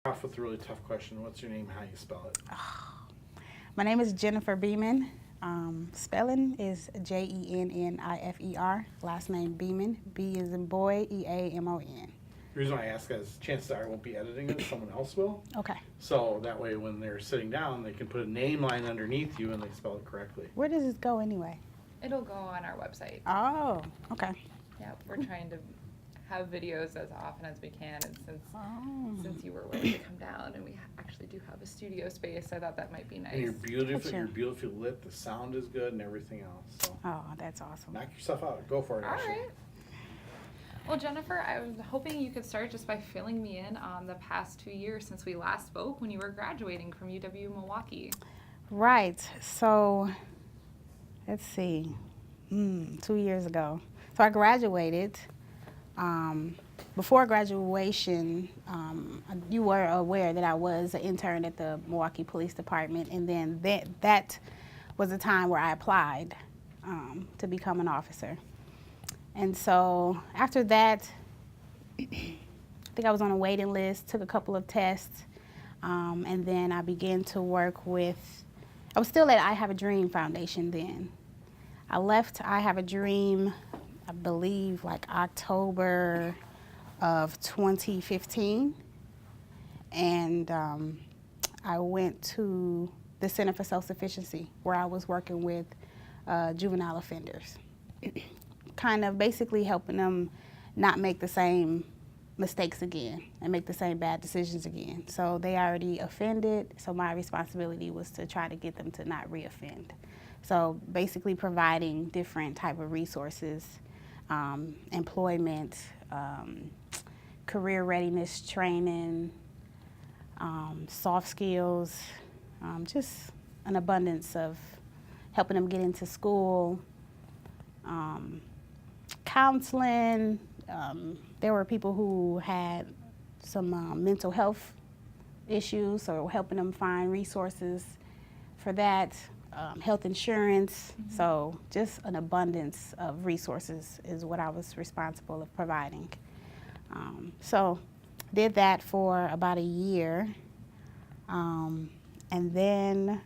Off with a really tough question. What's your name? How you spell it? My name is Jennifer Beamon. Spelling is Jennifer. Last name Beamon. B is in boy, Eamon. The reason why I ask is chances are I won't be editing it. Someone else will. Okay. So that way when they're sitting down, they can put a name line underneath you and they spell it correctly. Where does this go anyway? It'll go on our website. Oh, okay. Yeah, we're trying to have videos as often as we can, and since you were willing to come down, and we actually do have a studio space, I thought that might be nice. And you're beautiful. Gotcha. You're beautifully lit. The sound is good and everything else. So Oh, that's awesome. knock yourself out. Go for it. All Ashley. right. Well, Jennifer, I was hoping you could start just by filling me in on the past 2 years since we last spoke when you were graduating from UW-Milwaukee. Right. So, let's see. 2 years ago. So I graduated. Before graduation, you were aware that I was an intern at the Milwaukee Police Department, and then that was the time where I applied to become an officer. And so after that, I think I was on a waiting list, took a couple of tests, and then I began to work with, I was still at I Have a Dream Foundation then. I left I Have a Dream, I believe, like October of 2015, and I went to the Center for Self-Sufficiency, where I was working with juvenile offenders, kind of basically helping them not make the same mistakes again and make the same bad decisions again. So they already offended, so my responsibility was to try to get them to not reoffend. So basically providing different type of resources, employment, career readiness training, soft skills, just an abundance of helping them get into school, counseling. There were people who had some mental health issues, so helping them find resources for that. Health insurance, so just an abundance of resources is what I was responsible of providing. So did that for about a year, and then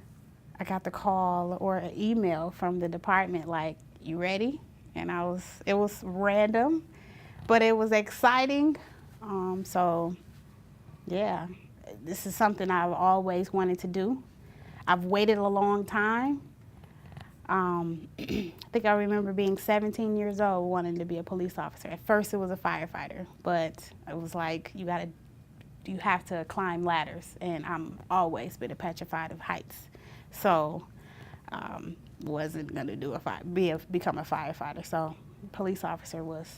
I got the call or an email from the department like, you ready? And it was random, but it was exciting. So yeah, this is something I've always wanted to do. I've waited a long time. I think I remember being 17 years old wanting to be a police officer. At first it was a firefighter, but it was like you have to climb ladders, and I'm always been petrified of heights. So wasn't gonna become a firefighter. So police officer was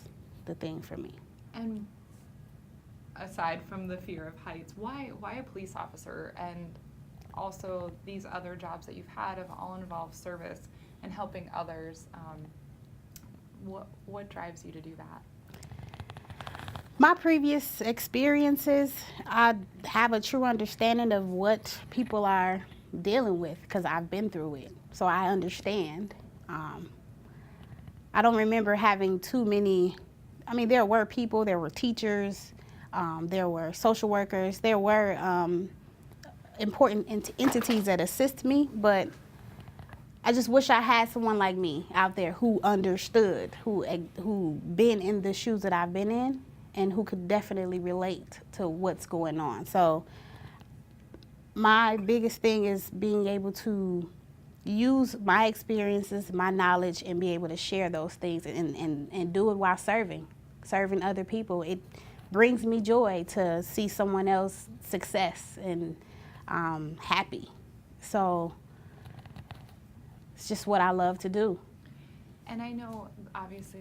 the thing for me. And aside from the fear of heights, why a police officer? And also these other jobs that you've had have all involved service and helping others. What drives you to do that? My previous experiences, I have a true understanding of what people are dealing with because I've been through it, so I understand. I don't remember having too many, there were people, there were teachers, there were social workers, there were important entities that assist me, but I just wish I had someone like me out there who understood, who been in the shoes that I've been in, and who could definitely relate to what's going on. So my biggest thing is being able to use my experiences, my knowledge, and be able to share those things and do it while serving other people. It brings me joy to see someone else's success and happy. So it's just what I love to do. And I know, obviously,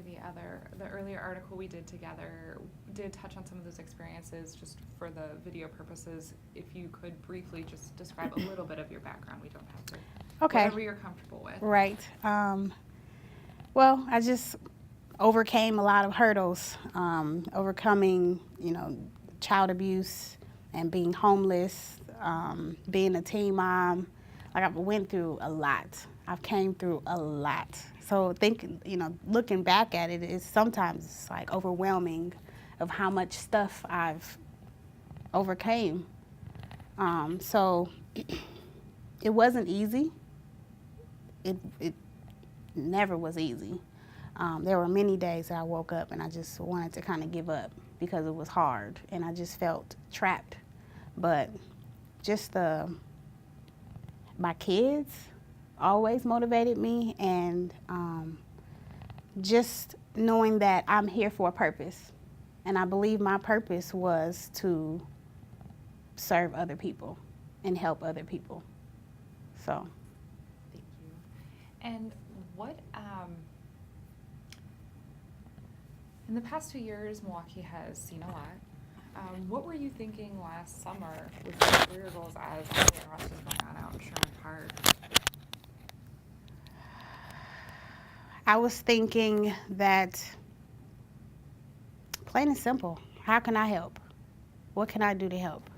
the earlier article we did together did touch on some of those experiences. Just for the video purposes, if you could briefly just describe a little bit of your background. We don't have to. Okay. Whatever you're comfortable with. Right. Well, I just overcame a lot of hurdles, overcoming, child abuse and being homeless, being a teen mom. Like, I went through a lot. I've came through a lot. So looking back at it, sometimes it's like overwhelming of how much stuff I've overcame. So it wasn't easy. It never was easy. There were many days that I woke up and I just wanted to kind of give up because it was hard and I just felt trapped. But just my kids always motivated me, and just knowing that I'm here for a purpose. And I believe my purpose was to serve other people and help other people. So. Thank you. And what, in the past 2 years, Milwaukee has seen a lot. What were you thinking last summer with your career goals as all the unrest was going on out in Sherman Park? I was thinking that, plain and simple, how can I help? What can I do to help?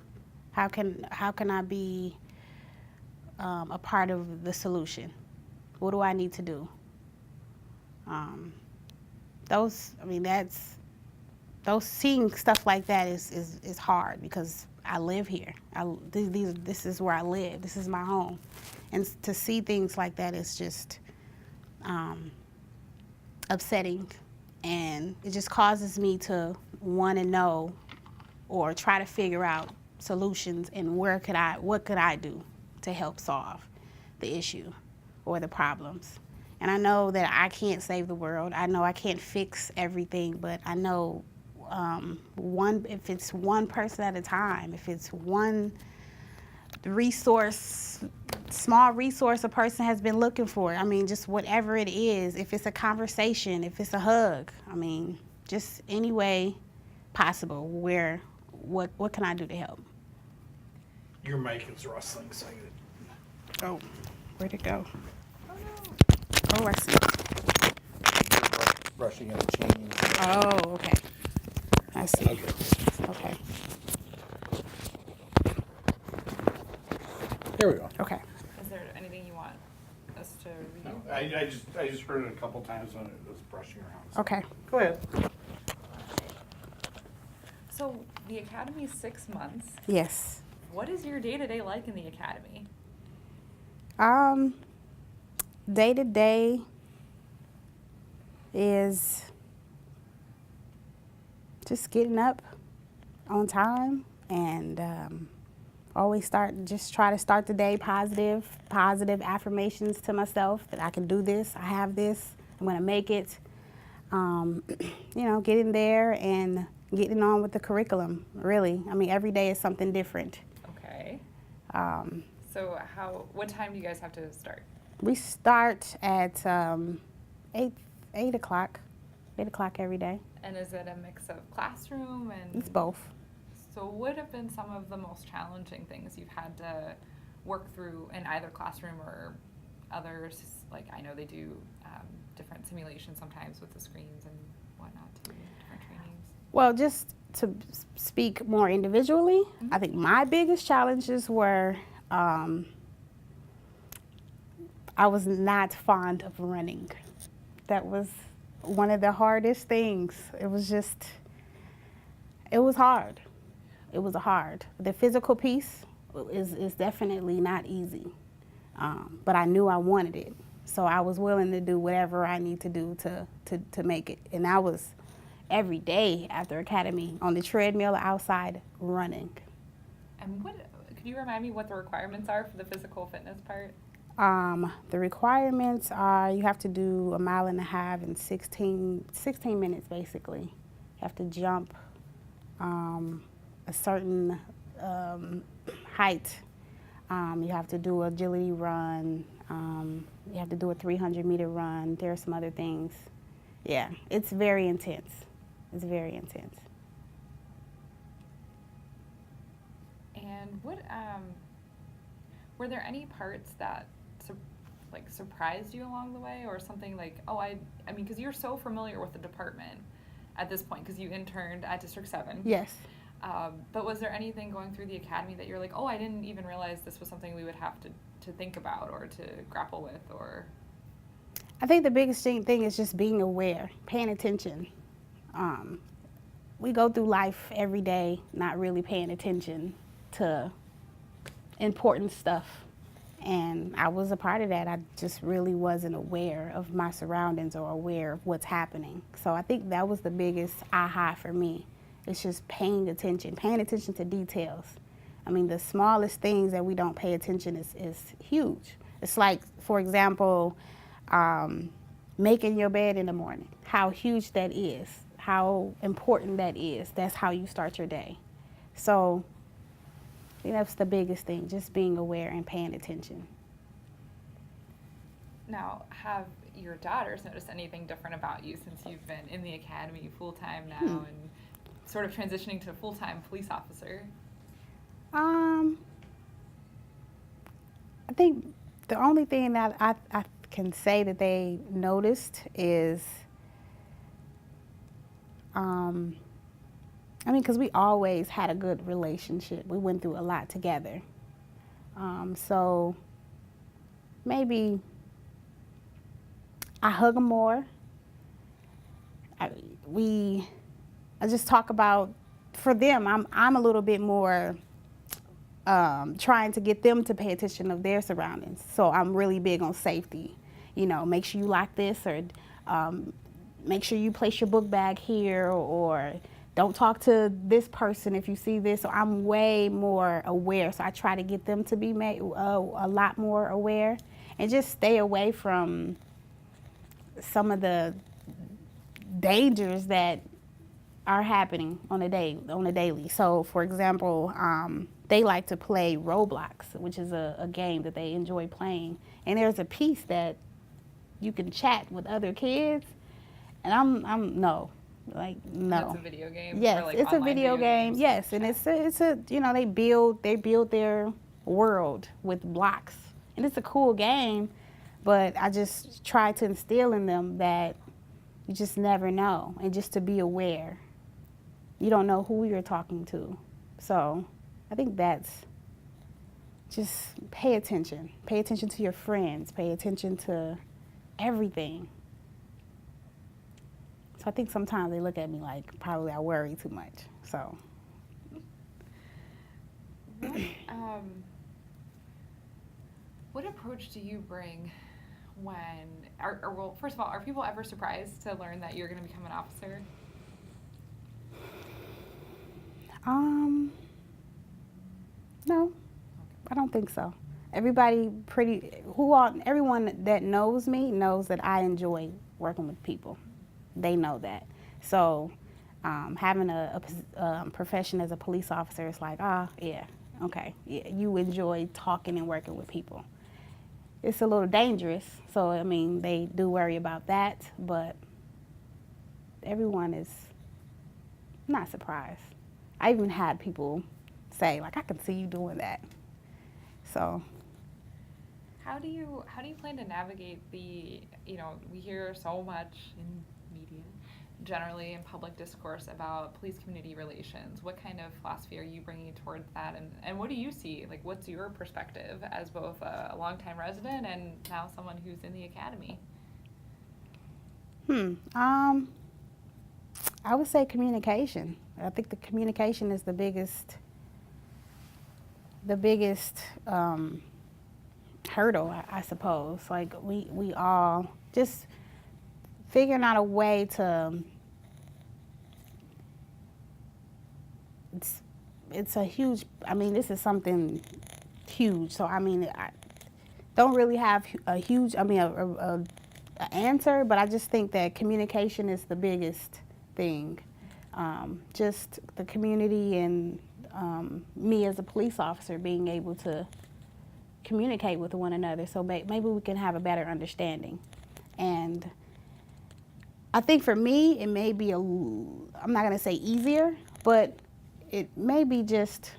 How can I be a part of the solution? What do I need to do? Seeing stuff like that is hard because I live here. This is where I live. This is my home. And to see things like that is just upsetting, and it just causes me to want to know or try to figure out solutions and what could I do to help solve the issue or the problems. And I know that I can't save the world. I know I can't fix everything, but I know if it's one person at a time, if it's one small resource a person has been looking for. I mean, just whatever it is, if it's a conversation, if it's a hug, I mean, just any way possible what can I do to help? Your mic is rustling, so Oh, where'd it go? Oh no. Oh, I see. brushing at the chain. Oh, okay. I see. Okay. There we go. Okay. Is there anything you want us to review? No, I just heard it a couple times when it was brushing around. So. Okay. Go ahead. So the academy is 6 months. Yes. What is your day-to-day like in the academy? Day to day is just getting up on time and always try to start the day positive affirmations to myself that I can do this, I have this, I'm gonna make it. Getting there and getting on with the curriculum, really. I mean, every day is something different. Okay. So what time do you guys have to start? We start at 8 o'clock every day. And is it a mix of classroom and? It's both. So what have been some of the most challenging things you've had to work through in either classroom or others? Like I know they do different simulations sometimes with the screens and whatnot too, different trainings. Well, just to speak more individually, Mm-hmm. I think my biggest challenges were I was not fond of running. That was one of the hardest things. It was hard. It was hard. The physical piece is definitely not easy, but I knew I wanted it. So I was willing to do whatever I need to do to make it. And I was every day after academy on the treadmill outside running. And could you remind me what the requirements are for the physical fitness part? The requirements are you have to do 1.5 miles in 16 minutes basically. You have to jump a certain height. You have to do agility run. You have to do a 300-meter run. There are some other things. Yeah, it's very intense. It's very intense. And were there any parts that surprised you along the way, or something like, I mean, because you're so familiar with the department at this point, because you interned at District 7. Yes. But was there anything going through the academy that you're like, I didn't even realize this was something we would have to think about or to grapple with, or? I think the biggest thing is just being aware, paying attention. We go through life every day not really paying attention to important stuff. And I was a part of that. I just really wasn't aware of my surroundings or aware of what's happening. So I think that was the biggest aha for me. It's just paying attention to details. I mean, the smallest things that we don't pay attention is huge. It's like, for example, making your bed in the morning, how huge that is, how important that is. That's how you start your day. So I think that's the biggest thing, just being aware and paying attention. Now, have your daughters noticed anything different about you since you've been in the academy full-time now and sort of transitioning to a full-time police officer? I think the only thing that I can say that they noticed is, I mean, because we always had a good relationship. We went through a lot together. So maybe I hug them more. I just talk about, for them, I'm a little bit more trying to get them to pay attention of their surroundings. So I'm really big on safety. You know, make sure you lock this, or make sure you place your book bag here, or don't talk to this person if you see this. So I'm way more aware. So I try to get them to be a lot more aware, and just stay away from some of the dangers that are happening on a daily. So, for example, they like to play Roblox, which is a game that they enjoy playing. And there's a piece that you can chat with other kids, and I'm no. It's a video game? Yes, or like it's a online video game. games? Yes, and it's a you know, they build their world with blocks, and it's a cool game. But I just try to instill in them that you just never know, and just to be aware. You don't know who you're talking to. So I think that's just pay attention. Pay attention to your friends. Pay attention to everything. So I think sometimes they look at me like probably I worry too much. So. What approach do you bring when, well, first of all, are people ever surprised to learn that you're going to become an officer? No, I don't think so. Everyone that knows me knows that I enjoy working with people. They know that. So having a profession as a police officer is like, yeah, okay. Yeah, you enjoy talking and working with people. It's a little dangerous, so I mean, they do worry about that, but everyone is not surprised. I even had people say, like, I can see you doing that. So. How do you plan to navigate the, we hear so much in media, generally in public discourse about police-community relations. What kind of philosophy are you bringing towards that, and what do you see? Like, what's your perspective as both a longtime resident and now someone who's in the academy? I would say communication. I think the communication is the biggest hurdle, I suppose. Like, we all just figuring out a way to, it's a huge, I mean, this is something huge. So, I mean, I don't really have a huge, a answer, but I just think that communication is the biggest thing. Just the community and me as a police officer being able to communicate with one another, so maybe we can have a better understanding. And I think for me, it may be I'm not going to say easier, but it may be just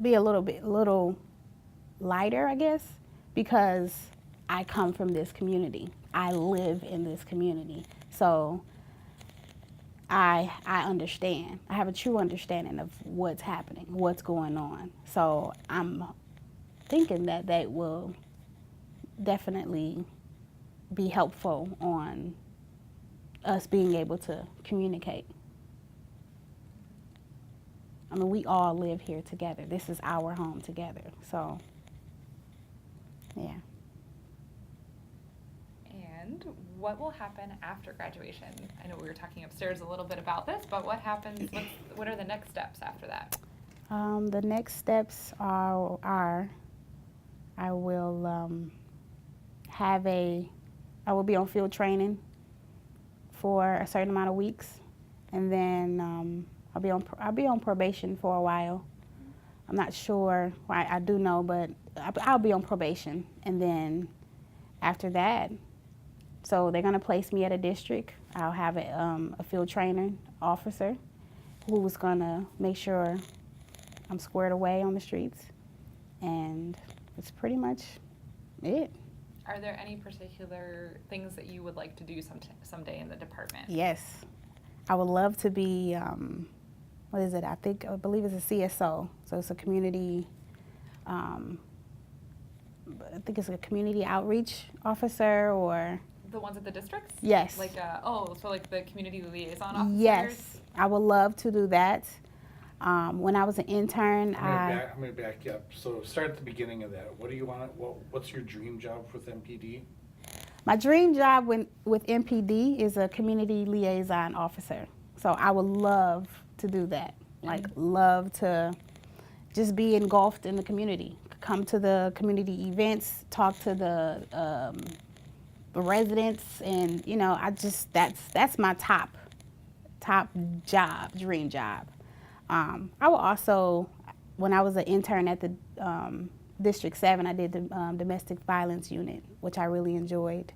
be a little lighter, I guess, because I come from this community. I live in this community. So I understand. I have a true understanding of what's happening, what's going on. So I'm thinking that will definitely be helpful on us being able to communicate. I mean, we all live here together. This is our home together. So, yeah. And what will happen after graduation? I know we were talking upstairs a little bit about this, but what happens? What are the next steps after that? The next steps are I will I will be on field training for a certain amount of weeks, and then I'll be on probation for a while. I'm not sure. I do know, but I'll be on probation, and then after that, so they're gonna place me at a district. I'll have a field training officer who's gonna make sure I'm squared away on the streets, and it's pretty much it. Are there any particular things that you would like to do someday in the department? Yes, I would love to be. What is it? I believe it's a CSO. So it's a community. I think it's a community outreach officer, or The ones at the districts? yes. Like so like the community liaison officers? Yes, I would love to do that. When I was an intern, I'm gonna back you up. So start at the beginning of that. What do you want? What's your dream job with MPD? my dream job with MPD is a community liaison officer. So I would love to do that. Like, love to just be engulfed in the community. Come to the community events, talk to the residents, and that's my top job, dream job. I will also, when I was an intern at the District 7, I did the domestic violence unit, which I really enjoyed.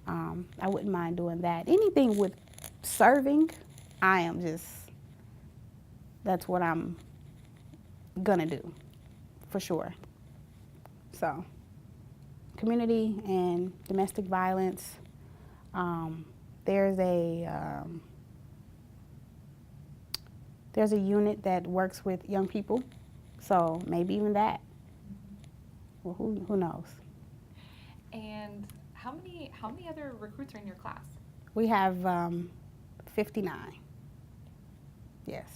I wouldn't mind doing that. Anything with serving, that's what I'm gonna do, for sure. So, community and domestic violence. There's a unit that works with young people, so maybe even that. Well, who knows? And how many other recruits are in your class? We have 59. Yes.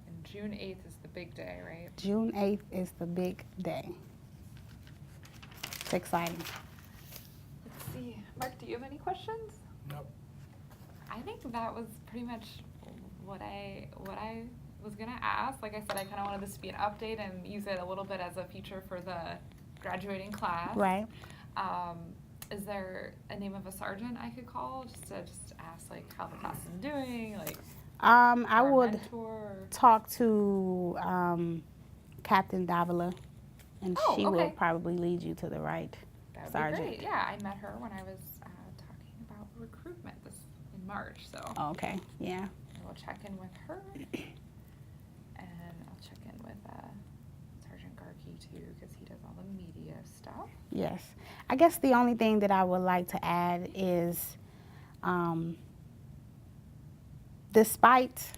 And June 8th is the big day, right? June 8th is the big day. It's exciting. Let's see. Mark, do you have any questions? Nope. I think that was pretty much what I was gonna ask. Like I said, I kind of wanted this to be an update and use it a little bit as a feature for the graduating class. Right. Is there a name of a sergeant I could call just to ask like how the class is doing, like? I or a would mentor? talk to Captain Davila, and Oh, she will okay. probably lead you to the right That would sergeant. be great. Yeah, I met her when I was talking about recruitment in March. So Okay. Yeah. I will check in with her, and I'll check in with Sergeant Garkey too, because he does all the media stuff. Yes. I guess the only thing that I would like to add is, despite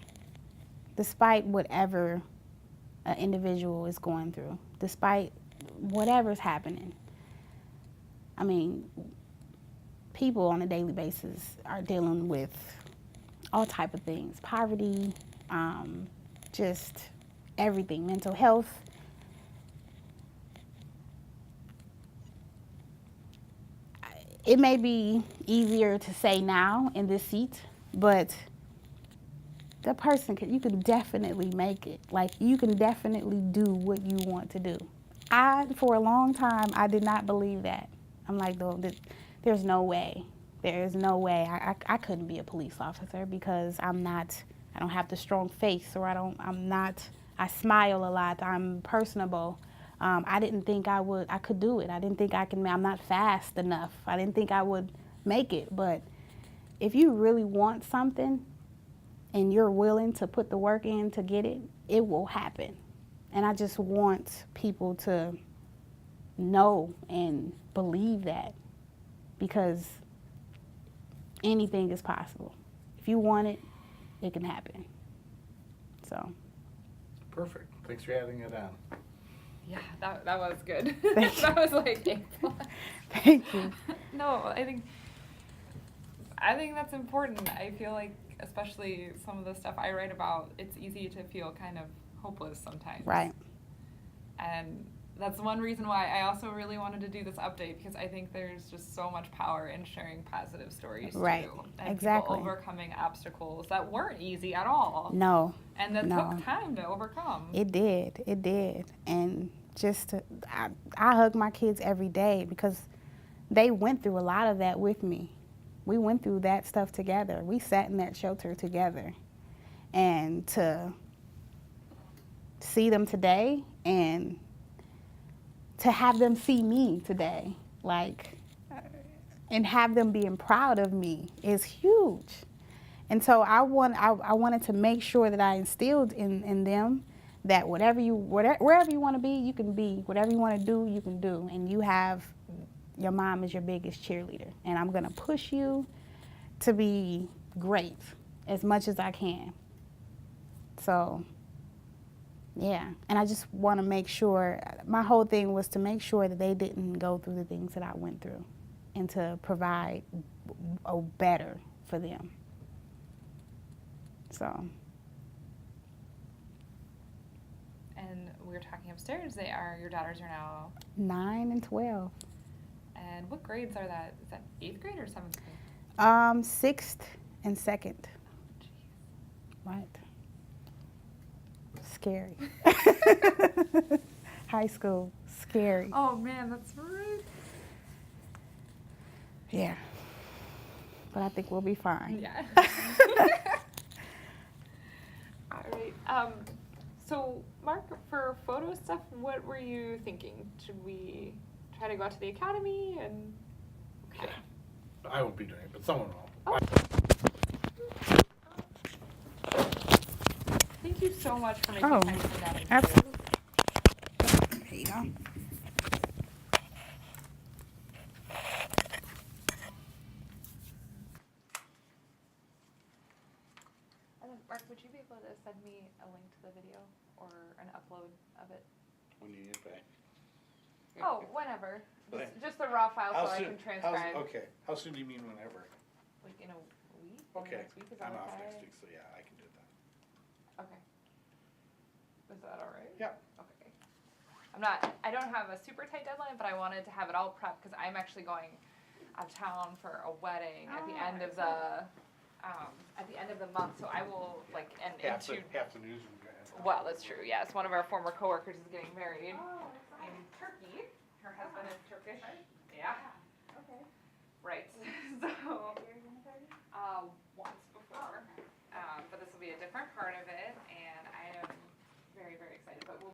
whatever an individual is going through, despite whatever's happening, I mean, people on a daily basis are dealing with all type of things: poverty, just everything, mental health. It may be easier to say now in this seat, but the person you can definitely make it. Like, you can definitely do what you want to do. For a long time, I did not believe that. I'm like, there's no way. There is no way. I couldn't be a police officer because I don't have the strong face, or I smile a lot, I'm personable. I didn't think I could do it. I didn't think I'm not fast enough. I didn't think I would make it. But if you really want something and you're willing to put the work in to get it, it will happen. And I just want people to know and believe that, because anything is possible. If you want it, it can happen. So. Perfect. Thanks for adding it on. Yeah, that was good. Thank you. That was like A+. Thank you. No, I think that's important. I feel like especially some of the stuff I write about, it's easy to feel kind of hopeless sometimes. Right. And that's one reason why I also really wanted to do this update, because I think there's just so much power in sharing positive stories Right. too. And Exactly. people overcoming obstacles that weren't easy at all. No. And that No. took time to overcome. It did. It did. And I hug my kids every day because they went through a lot of that with me. We went through that stuff together. We sat in that shelter together. And to see them today and to have them see me today, like, and have them being proud of me is huge. And so I wanted to make sure that I instilled in them that wherever you want to be, you can be. Whatever you want to do, you can do. And your mom is your biggest cheerleader. And I'm going to push you to be great as much as I can. So, yeah. And I just want to make sure, my whole thing was to make sure that they didn't go through the things that I went through and to provide a better for them. So. And we were talking upstairs, your daughters are now 9 and 12. And what grades are that? Is that 8th grade or 7th grade? 6th and 2nd. Right. Scary. High school, scary. Oh man, that's right. Yeah. But I think we'll be fine. Yeah. All right. So Mark, for photo stuff, what were you thinking? Should we try to go out to the academy and? Okay. I won't be doing it, but someone will. Oh. Thank you so much for making Oh, time for that. absolutely. There you go. And then, Mark, would you be able to send me a link to the video or an upload of it? When you get back. Oh, whenever. When? Just the raw file so I can transcribe. Okay, how soon do you mean whenever? Like in a week? Okay, Next week, is that I'm off okay? next week, so yeah, I can do that. Okay. Is that all right? Yeah. Okay. I don't have a super tight deadline, but I wanted to have it all prepped because I'm actually going out of town for a wedding at the end of the month. So I will Half the newsroom. Well, that's true. Yes, one of our former coworkers is getting married in Turkey. Her husband is Turkish. Yeah. Okay. Right. So once before, but this will be a different part of it.